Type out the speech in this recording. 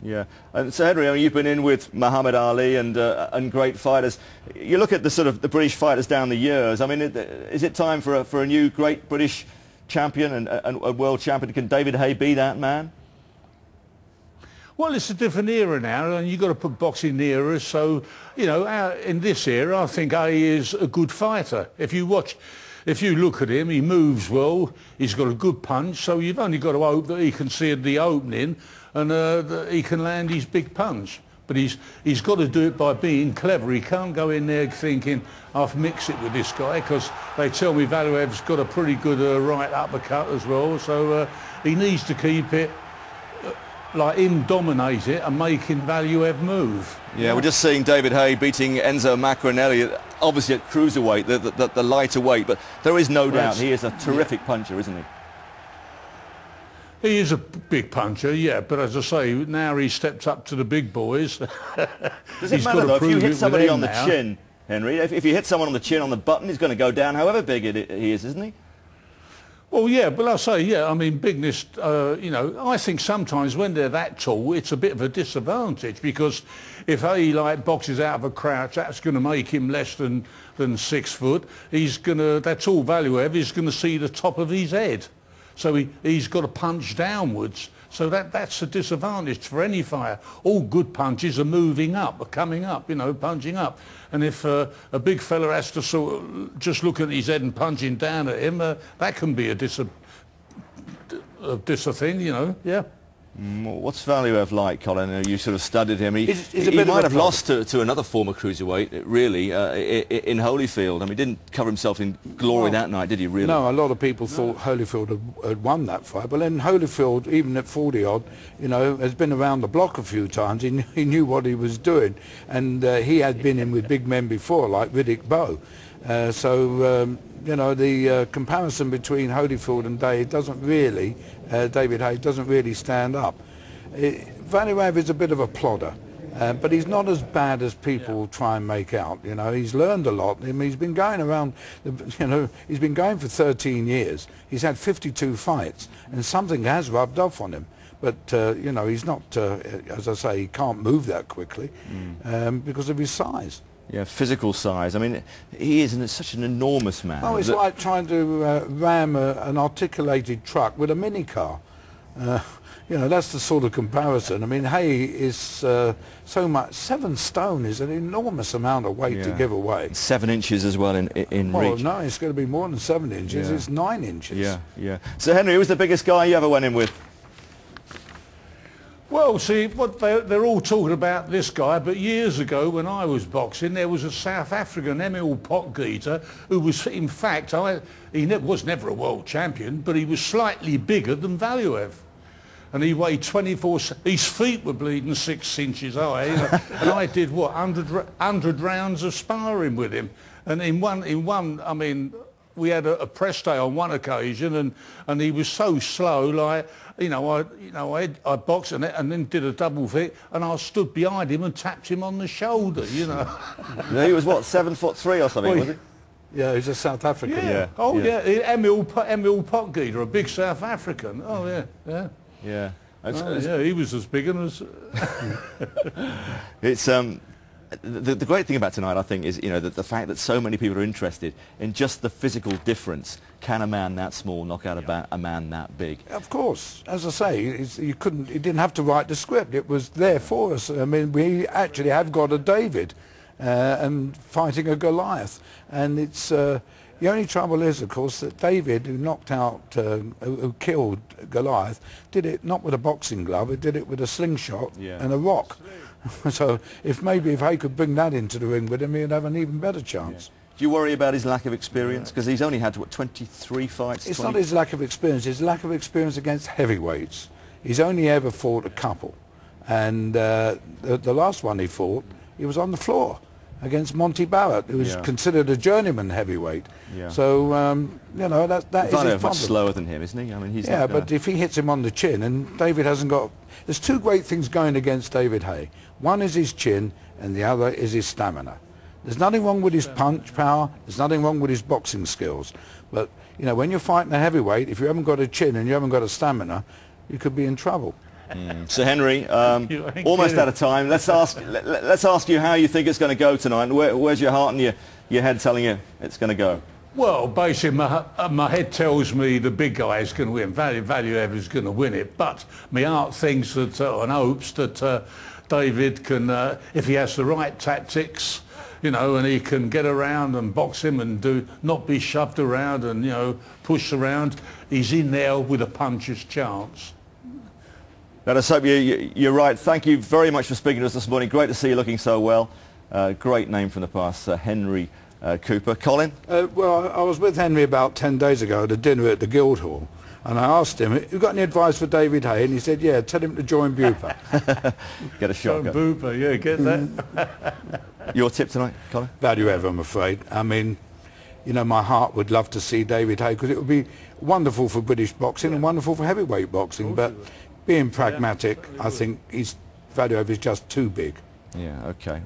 Yeah, and so Henry, I mean, you've been in with Muhammad Ali and great fighters. You look at the sort of the British fighters down the years. I mean, is it time for a new great British champion and a world champion? Can David Haye be that man? Well, it's a different era now, and you've got to put boxing in the era. So, you know, in this era, I think Haye is a good fighter. If you look at him, he moves well. He's got a good punch. So you've only got to hope that he can see the opening and that he can land his big punch. But he's got to do it by being clever. He can't go in there thinking, I'll mix it with this guy, because they tell me Valuev's got a pretty good right uppercut as well. So he needs to keep it, like him dominate it and making Valuev move. Yeah, we're just seeing David Haye beating Enzo Maccarinelli, obviously at cruiserweight, the lighter weight, but there is no doubt he is a terrific puncher, isn't he? He is a big puncher, yeah, but as I say, now he's stepped up to the big boys. Does it matter though, if you hit somebody on the chin, Henry, if you hit someone on the chin, on the button, he's going to go down however big he is, isn't he? Well, yeah, but I'll say, yeah, I mean, bigness, you know, I think sometimes when they're that tall, it's a bit of a disadvantage, because if he, like, boxes out of a crouch, that's going to make him less than 6 foot. That's all Valuev, he's going to see the top of his head. So he's got to punch downwards. So that's a disadvantage for any fighter. All good punches are moving up, are coming up, you know, punching up. And if a big fella has to sort of just look at his head and punching down at him, that can be a thing, you know, yeah. What's Valuev like, Colin? You sort of studied him. He might have lost to another former cruiserweight, really, in Holyfield. I mean, he didn't cover himself in glory that night, did he, really? No, a lot of people thought Holyfield had won that fight. But then Holyfield, even at 40-odd, you know, has been around the block a few times. He knew what he was doing. And he had been in with big men before, like Riddick Bowe. You know, the comparison between Holyfield and David Haye doesn't really stand up. Valuev is a bit of a plodder, but he's not as bad as people try and make out. You know, he's learned a lot. I mean, he's been going around, you know, he's been going for 13 years. He's had 52 fights, and something has rubbed off on him. But, you know, he's not, as I say, he can't move that quickly because of his size. Yeah, physical size. I mean, he is such an enormous man. Oh, it's like trying to ram an articulated truck with a minicar. You know, that's the sort of comparison. I mean, Haye is so much. 7 stone is an enormous amount of weight to give away. 7 inches as well in reach. Oh, no, it's going to be more than 7 inches. It's 9 inches. Yeah, yeah. So, Henry, who was the biggest guy you ever went in with? Well, see, they're all talking about this guy, but years ago when I was boxing, there was a South African, Emil Potgieter, who was, in fact, he was never a world champion, but he was slightly bigger than Valuev. And he weighed 24, his feet were bleeding 6 inches high, and I did, what, 100 rounds of sparring with him. And in one, I mean, we had a press day on one occasion, and he was so slow, like, I boxed and then did a double fit, and I stood behind him and tapped him on the shoulder, you know. Yeah, he was what, 7'3" or something, was he? Yeah, he's a South African. Yeah. Oh yeah, Emil Potgieter, a big South African. Oh yeah, yeah. Yeah. Yeah, he was as big as. It's the great thing about tonight, I think, is, you know, the fact that so many people are interested in just the physical difference. Can a man that small knock out a man that big? Of course, as I say, you didn't have to write the script. It was there for us. I mean, we actually have got a David and fighting a Goliath, and it's. The only trouble is, of course, that David, who knocked out, who killed Goliath, did it not with a boxing glove, he did it with a slingshot and a rock. So if Haye could bring that into the ring with him, he'd have an even better chance. Do you worry about his lack of experience? Because he's only had, what, 23 fights? It's not his lack of experience, it's lack of experience against heavyweights. He's only ever fought a couple. And the last one he fought, he was on the floor against Monty Barrett, who is considered a journeyman heavyweight. Yeah. So, you know, that is his problem. Much slower than him, isn't he? I mean, he's not but if he hits him on the chin, and David hasn't got... There's 2 great things going against David Haye. One is his chin, and the other is his stamina. There's nothing wrong with his punch power, there's nothing wrong with his boxing skills. But, you know, when you're fighting a heavyweight, if you haven't got a chin and you haven't got a stamina, you could be in trouble. Sir Henry, almost kidding. out of time. Let's ask you how you think it's going to go tonight. And where's your heart and your head telling you it's going to go? Well, basically, my head tells me the big guy is going to win. Valuev is going to win it. But my heart thinks that and hopes that David can, if he has the right tactics, you know, and he can get around and box him and not be shoved around and, you know, pushed around, he's in there with a puncher's chance. Let us hope you're right. Thank you very much for speaking to us this morning. Great to see you looking so well. Great name from the past, Henry Cooper. Colin? Well, I was with Henry about 10 days ago at a dinner at the Guildhall, and I asked him, "You got any advice for David Haye?" And he said, "Yeah, tell him to join Bupa." Get a shot. Join Bupa, yeah, get that. Your tip tonight, Colin? Valuev, I'm afraid. I mean, you know, my heart would love to see David Haye because it would be wonderful for British boxing and wonderful for heavyweight boxing. But being pragmatic, I think Valuev is just too big. Yeah, okay.